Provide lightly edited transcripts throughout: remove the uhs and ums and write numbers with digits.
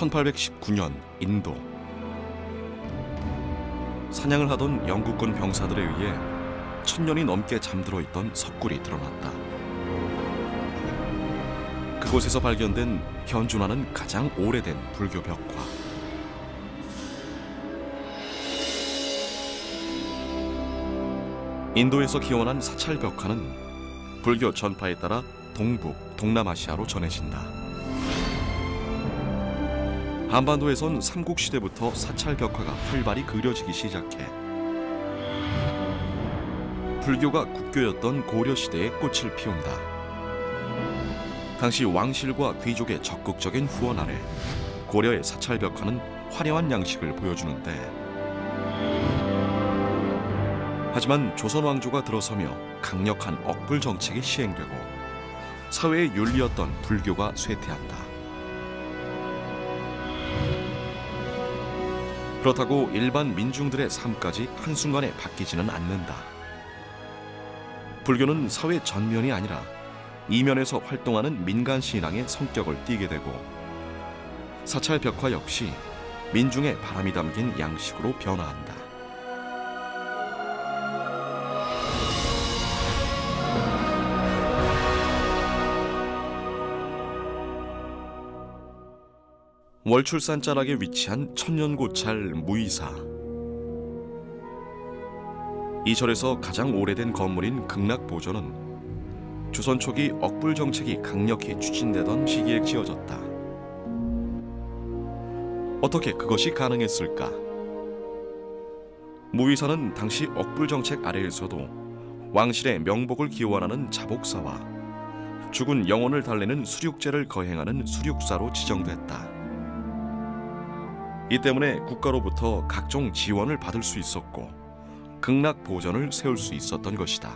1819년 인도. 사냥을 하던 영국군 병사들에 의해 1000년이 넘게 잠들어 있던 석굴이 드러났다. 그곳에서 발견된 현존하는 가장 오래된 불교 벽화. 인도에서 기원한 사찰 벽화는 불교 전파에 따라 동북, 동남아시아로 전해진다. 한반도에선 삼국시대부터 사찰 벽화가 활발히 그려지기 시작해 불교가 국교였던 고려시대에 꽃을 피운다. 당시 왕실과 귀족의 적극적인 후원 아래 고려의 사찰 벽화는 화려한 양식을 보여주는데, 하지만 조선 왕조가 들어서며 강력한 억불 정책이 시행되고 사회의 윤리였던 불교가 쇠퇴한다. 그렇다고 일반 민중들의 삶까지 한순간에 바뀌지는 않는다. 불교는 사회 전면이 아니라 이면에서 활동하는 민간 신앙의 성격을 띠게 되고, 사찰 벽화 역시 민중의 바람이 담긴 양식으로 변화한다. 월출산 자락에 위치한 천년고찰 무이사. 이 절에서 가장 오래된 건물인 극락보전은 조선 초기 억불 정책이 강력히 추진되던 시기에 지어졌다. 어떻게 그것이 가능했을까? 무이사는 당시 억불 정책 아래에서도 왕실의 명복을 기원하는 자복사와 죽은 영혼을 달래는 수륙제를 거행하는 수륙사로 지정됐다. 이 때문에 국가로부터 각종 지원을 받을 수 있었고 극락보전을 세울 수 있었던 것이다.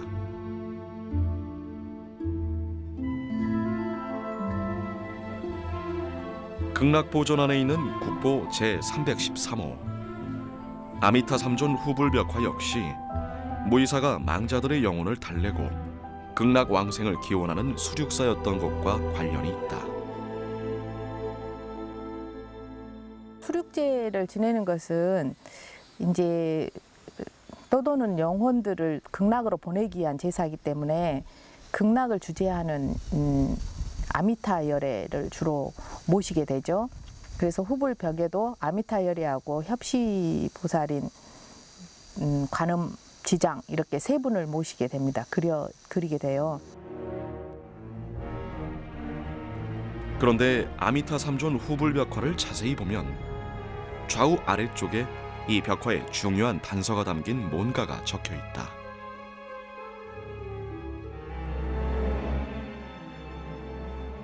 극락보전 안에 있는 국보 제313호 아미타 삼존 후불벽화 역시 무이사가 망자들의 영혼을 달래고 극락왕생을 기원하는 수륙사였던 것과 관련이 있다. 수륙제를 지내는 것은 이제 떠도는 영혼들을 극락으로 보내기 위한 제사이기 때문에 극락을 주재하는 아미타 열애를 주로 모시게 되죠. 그래서 후불벽에도 아미타 열애하고 협시보살인 관음 지장 이렇게 세 분을 모시게 됩니다. 그리게 돼요. 그런데 아미타 삼존 후불벽화를 자세히 보면 좌우 아래쪽에 이 벽화에 중요한 단서가 담긴 뭔가가 적혀 있다.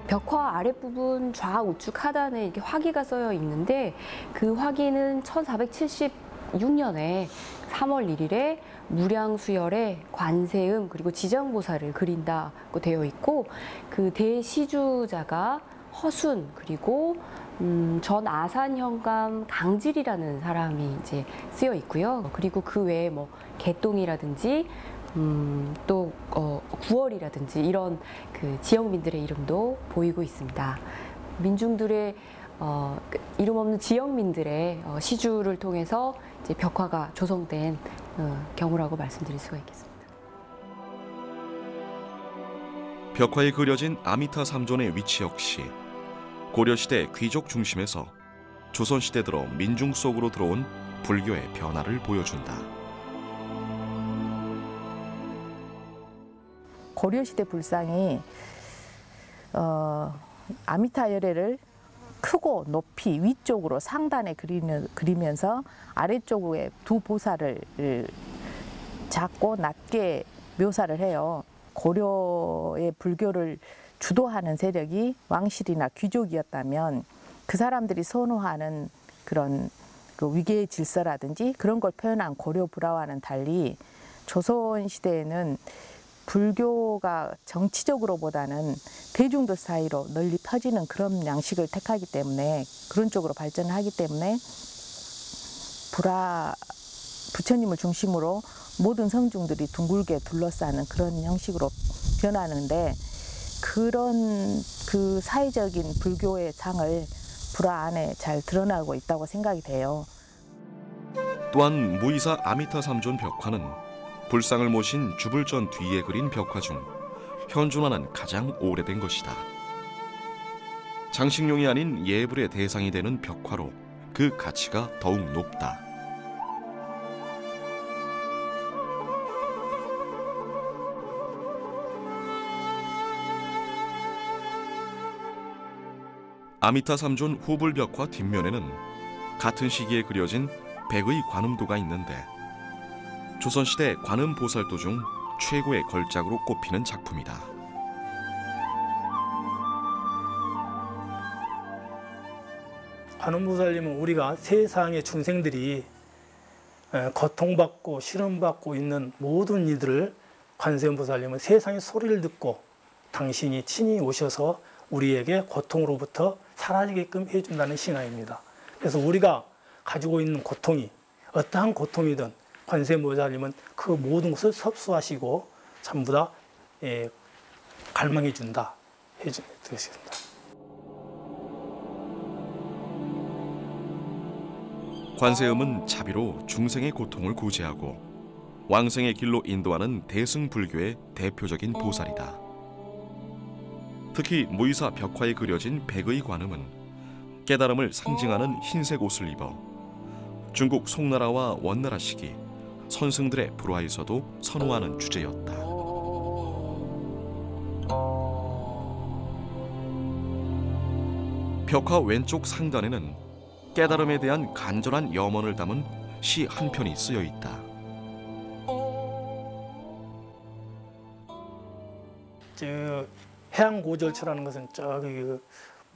벽화 아랫부분 좌우측 하단에 이렇게 화기가 쓰여 있는데, 그 화기는 1476년에 3월 1일에 무량수열에 관세음 그리고 지정보살을 그린다고 되어 있고, 그 대시주자가 허순 그리고 전 아산현감 강질이라는 사람이 이제 쓰여 있고요. 그리고 그 외에 뭐 개똥이라든지 또 구월이라든지 이런 그 지역민들의 이름도 보이고 있습니다. 민중들의 이름 없는 지역민들의 시주를 통해서 이제 벽화가 조성된 경우라고 말씀드릴 수가 있겠습니다. 벽화에 그려진 아미타 삼존의 위치 역시 고려시대 귀족 중심에서 조선시대 들어 민중 속으로 들어온 불교의 변화를 보여준다. 고려시대 불상이 아미타 열애를 크고 높이 위쪽으로 상단에 그리면서 아래쪽에 두 보살을 작고 낮게 묘사를 해요. 고려의 불교를 주도하는 세력이 왕실이나 귀족이었다면 그 사람들이 선호하는 그런 그 위계의 질서라든지 그런 걸 표현한 고려 불화와는 달리 조선 시대에는 불교가 정치적으로보다는 대중들 사이로 널리 퍼지는 그런 양식을 택하기 때문에, 그런 쪽으로 발전을 하기 때문에 불화 부처님을 중심으로 모든 성중들이 둥글게 둘러싸는 그런 형식으로 변하는데, 그런 그 사회적인 불교의 상을 불화 안에 잘 드러나고 있다고 생각이 돼요. 또한 무이사 아미타 삼존 벽화는 불상을 모신 주불전 뒤에 그린 벽화 중 현존하는 가장 오래된 것이다. 장식용이 아닌 예불의 대상이 되는 벽화로 그 가치가 더욱 높다. 아미타 삼존 후불 벽화 뒷면에는 같은 시기에 그려진 백의 관음도가 있는데 조선시대 관음 보살도 중 최고의 걸작으로 꼽히는 작품이다. 관음보살님은 우리가 세상의 중생들이 고통받고 시름받고 있는 모든 이들을 관세음보살님은 세상의 소리를 듣고 당신이 친히 오셔서 우리에게 고통으로부터 사라지게끔 해준다는 신앙입니다. 그래서 우리가 가지고 있는 고통이 어떠한 고통이든 관세음보살님은 그 모든 것을 섭수하시고 전부 다 갈망해 준다 해주는 뜻입니다. 관세음은 자비로 중생의 고통을 구제하고 왕생의 길로 인도하는 대승불교의 대표적인 보살이다. 특히 무이사 벽화에 그려진 백의 관음은 깨달음을 상징하는 흰색 옷을 입어 중국 송나라와 원나라 시기 선승들의 불화에서도 선호하는 주제였다. 벽화 왼쪽 상단에는 깨달음에 대한 간절한 염원을 담은 시 한 편이 쓰여 있다. 해양고절처라는 것은 저기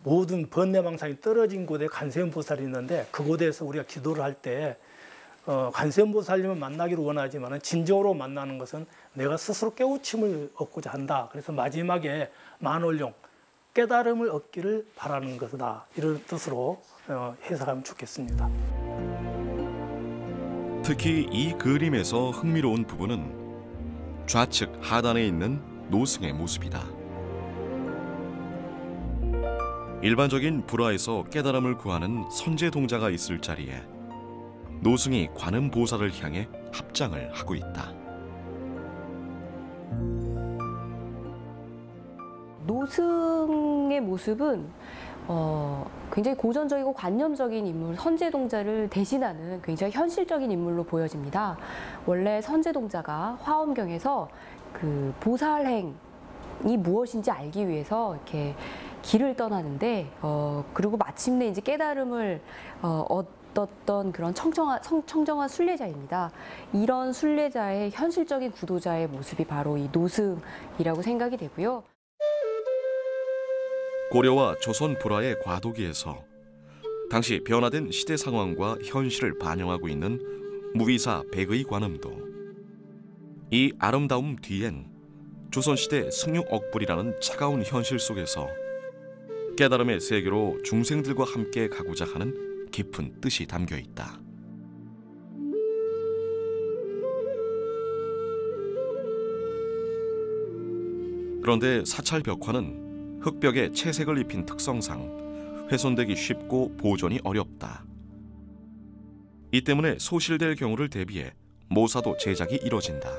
모든 번뇌망상이 떨어진 곳에 관세음보살이 있는데 그곳에서 우리가 기도를 할 때 관세음보살님을 만나기를 원하지만 진정으로 만나는 것은 내가 스스로 깨우침을 얻고자 한다. 그래서 마지막에 만월용 깨달음을 얻기를 바라는 것이다. 이런 뜻으로 해석하면 좋겠습니다. 특히 이 그림에서 흥미로운 부분은 좌측 하단에 있는 노승의 모습이다. 일반적인 불화에서 깨달음을 구하는 선제 동자가 있을 자리에 노승이 관음 보살을 향해 합장을 하고 있다. 노승의 모습은 굉장히 고전적이고 관념적인 인물, 선제동자를 대신하는 굉장히 현실적인 인물로 보여집니다. 원래 선제동자가 화엄경에서 그 보살행이 무엇인지 알기 위해서 이렇게 길을 떠나는데 그리고 마침내 이제 깨달음을 얻었던 그런 청정한 순례자입니다. 이런 순례자의 현실적인 구도자의 모습이 바로 이 노승이라고 생각이 되고요. 고려와 조선 불화의 과도기에서 당시 변화된 시대 상황과 현실을 반영하고 있는 무이사 백의 관음도 이 아름다움 뒤엔 조선시대 승육억불이라는 차가운 현실 속에서 깨달음의 세계로 중생들과 함께 가고자 하는 깊은 뜻이 담겨 있다. 그런데 사찰 벽화는 흑벽에 채색을 입힌 특성상 훼손되기 쉽고 보존이 어렵다. 이 때문에 소실될 경우를 대비해 모사도 제작이 이뤄진다.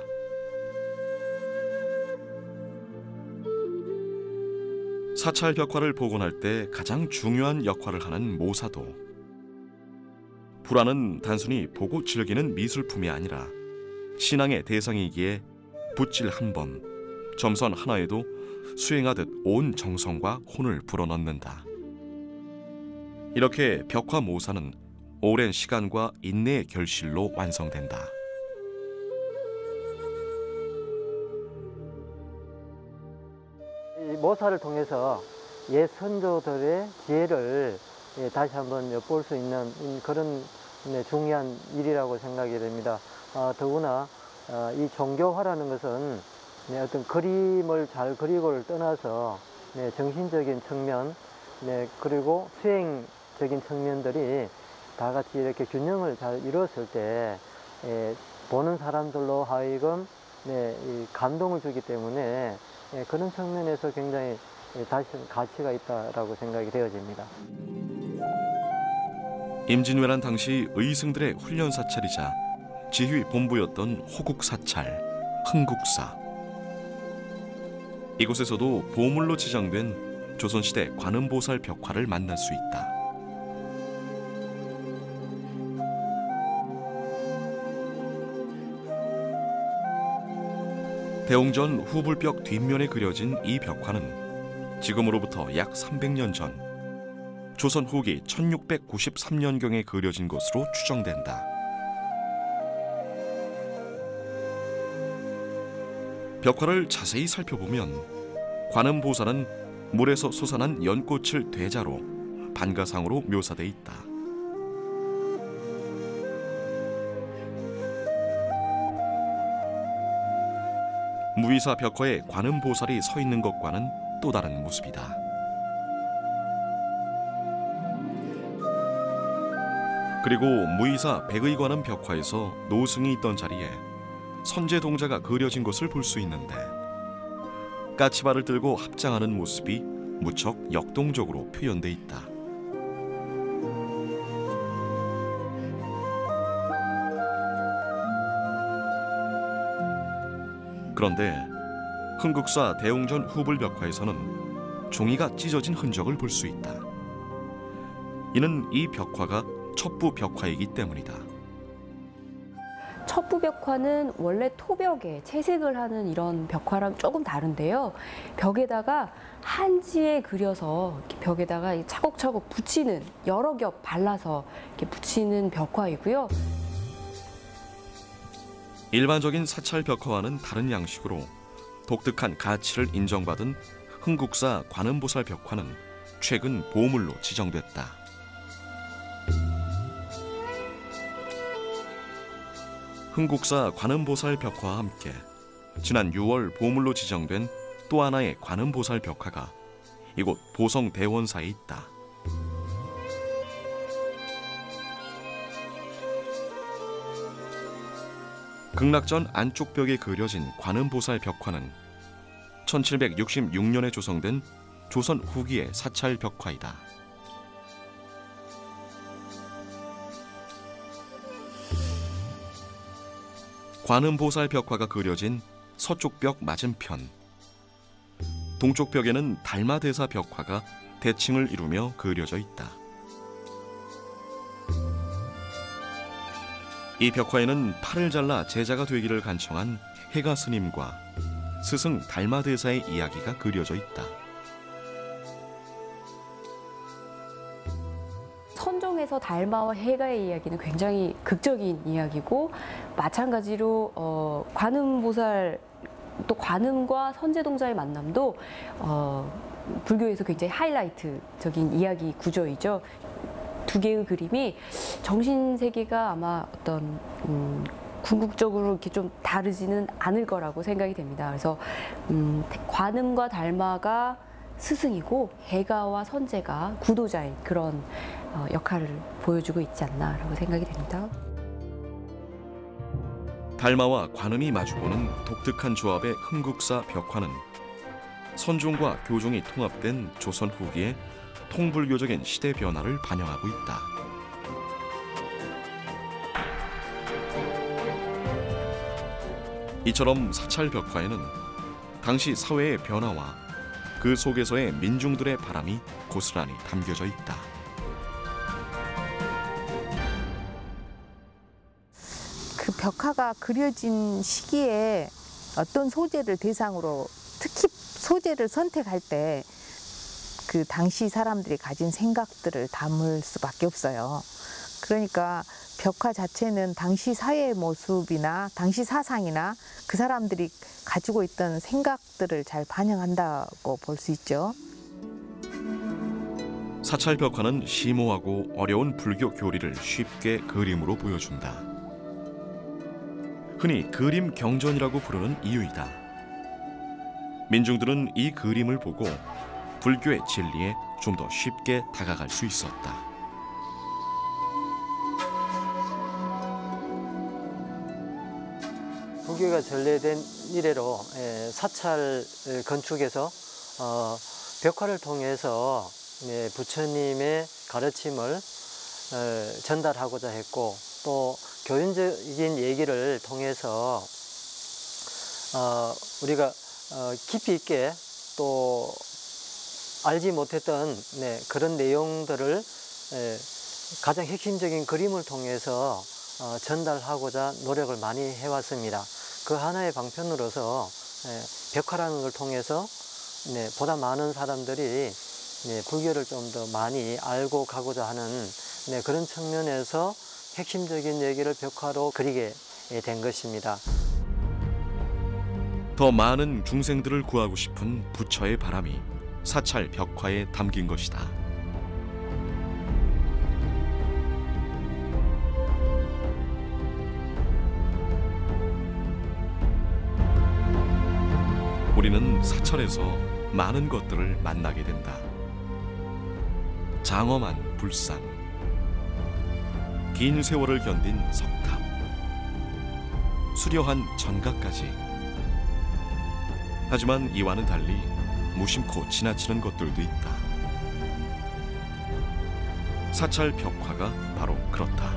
사찰 벽화를 복원할 때 가장 중요한 역할을 하는 모사도. 불화는 단순히 보고 즐기는 미술품이 아니라 신앙의 대상이기에 붓질 한 번, 점선 하나에도 수행하듯 온 정성과 혼을 불어넣는다. 이렇게 벽화 모사는 오랜 시간과 인내의 결실로 완성된다. 이 모사를 통해서 옛 선조들의 지혜를 다시 한번 엿볼 수 있는 그런 중요한 일이라고 생각이 됩니다. 더구나 이 종교화라는 것은 어떤 그림을 잘 그리고를 떠나서 정신적인 측면, 그리고 수행적인 측면들이 다 같이 이렇게 균형을 잘 이뤘을 때 보는 사람들로 하여금 감동을 주기 때문에 그런 측면에서 굉장히 다시 가치가 있다라고 생각이 되어집니다. 임진왜란 당시 의승들의 훈련 사찰이자 지휘 본부였던 호국 사찰, 흥국사. 이곳에서도 보물로 지정된 조선시대 관음보살 벽화를 만날 수 있다. 대웅전 후불벽 뒷면에 그려진 이 벽화는 지금으로부터 약 300년 전 조선 후기 1693년경에 그려진 것으로 추정된다. 벽화를 자세히 살펴보면 관음보살은 물에서 솟아난 연꽃을 대자로 반가상으로 묘사돼 있다. 무의사 벽화에 관음보살이 서 있는 것과는 또 다른 모습이다. 그리고 무의사 백의관음 벽화에서 노승이 있던 자리에 선제동자가 그려진 것을 볼 수 있는데 까치발을 들고 합장하는 모습이 무척 역동적으로 표현돼 있다. 그런데 흥국사 대웅전 후불 벽화에서는 종이가 찢어진 흔적을 볼 수 있다. 이는 이 벽화가 첩부 벽화이기 때문이다. 첩부 벽화는 원래 토벽에 채색을 하는 이런 벽화랑 조금 다른데요. 벽에다가 한지에 그려서 이렇게 벽에다가 차곡차곡 붙이는, 여러 겹 발라서 이렇게 붙이는 벽화이고요. 일반적인 사찰 벽화와는 다른 양식으로 독특한 가치를 인정받은 흥국사 관음보살 벽화는 최근 보물로 지정됐다. 흥국사 관음보살 벽화와 함께 지난 6월 보물로 지정된 또 하나의 관음보살 벽화가 이곳 보성대원사에 있다. 극락전 안쪽 벽에 그려진 관음보살 벽화는 1766년에 조성된 조선 후기의 사찰 벽화이다. 관음보살 벽화가 그려진 서쪽 벽 맞은편, 동쪽 벽에는 달마대사 벽화가 대칭을 이루며 그려져 있다. 이 벽화에는 팔을 잘라 제자가 되기를 간청한 해가 스님과 스승 달마대사의 이야기가 그려져 있다. 선종에서 달마와 해가의 이야기는 굉장히 극적인 이야기고, 마찬가지로 관음보살, 또 관음과 선제동자의 만남도 불교에서 굉장히 하이라이트적인 이야기 구조이죠. 두 개의 그림이 정신세계가 아마 어떤 궁극적으로 이렇게 좀 다르지는 않을 거라고 생각이 됩니다. 그래서 관음과 달마가 스승이고 해가와 선제가 구도자인 그런 역할을 보여주고 있지 않나라고 생각이 됩니다. 달마와 관음이 마주보는 독특한 조합의 흥국사 벽화는 선종과 교종이 통합된 조선 후기의 통불교적인 시대 변화를 반영하고 있다. 이처럼 사찰 벽화에는 당시 사회의 변화와 그 속에서의 민중들의 바람이 고스란히 담겨져 있다. 그 벽화가 그려진 시기에 어떤 소재를 대상으로, 특히 소재를 선택할 때 그 당시 사람들이 가진 생각들을 담을 수밖에 없어요. 그러니까 벽화 자체는 당시 사회의 모습이나 당시 사상이나 그 사람들이 가지고 있던 생각들을 잘 반영한다고 볼 수 있죠. 사찰 벽화는 심오하고 어려운 불교 교리를 쉽게 그림으로 보여준다. 흔히 그림 경전이라고 부르는 이유이다. 민중들은 이 그림을 보고 불교의 진리에 좀 더 쉽게 다가갈 수 있었다. 불교가 전래된 이래로 사찰 건축에서 벽화를 통해서 부처님의 가르침을 전달하고자 했고, 또 교훈적인 얘기를 통해서 우리가 깊이 있게 또 알지 못했던 그런 내용들을 가장 핵심적인 그림을 통해서 전달하고자 노력을 많이 해왔습니다. 그 하나의 방편으로서 벽화라는 걸 통해서 보다 많은 사람들이 불교를 좀 더 많이 알고 가고자 하는 그런 측면에서 핵심적인 얘기를 벽화로 그리게 된 것입니다. 더 많은 중생들을 구하고 싶은 부처의 바람이 사찰 벽화에 담긴 것이다. 우리는 사찰에서 많은 것들을 만나게 된다. 장엄한 불상, 긴 세월을 견딘 석탑, 수려한 전각까지. 하지만 이와는 달리 무심코 지나치는 것들도 있다. 사찰 벽화가 바로 그렇다.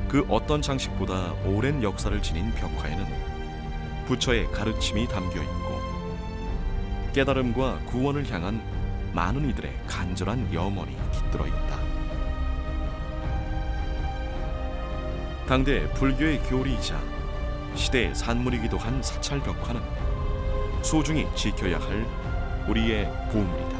그 어떤 장식보다 오랜 역사를 지닌 벽화에는 부처의 가르침이 담겨 있고 깨달음과 구원을 향한 많은 이들의 간절한 염원이 깃들어 있다. 당대 불교의 교리이자 시대의 산물이기도 한 사찰 벽화는 소중히 지켜야 할 우리의 보물이다.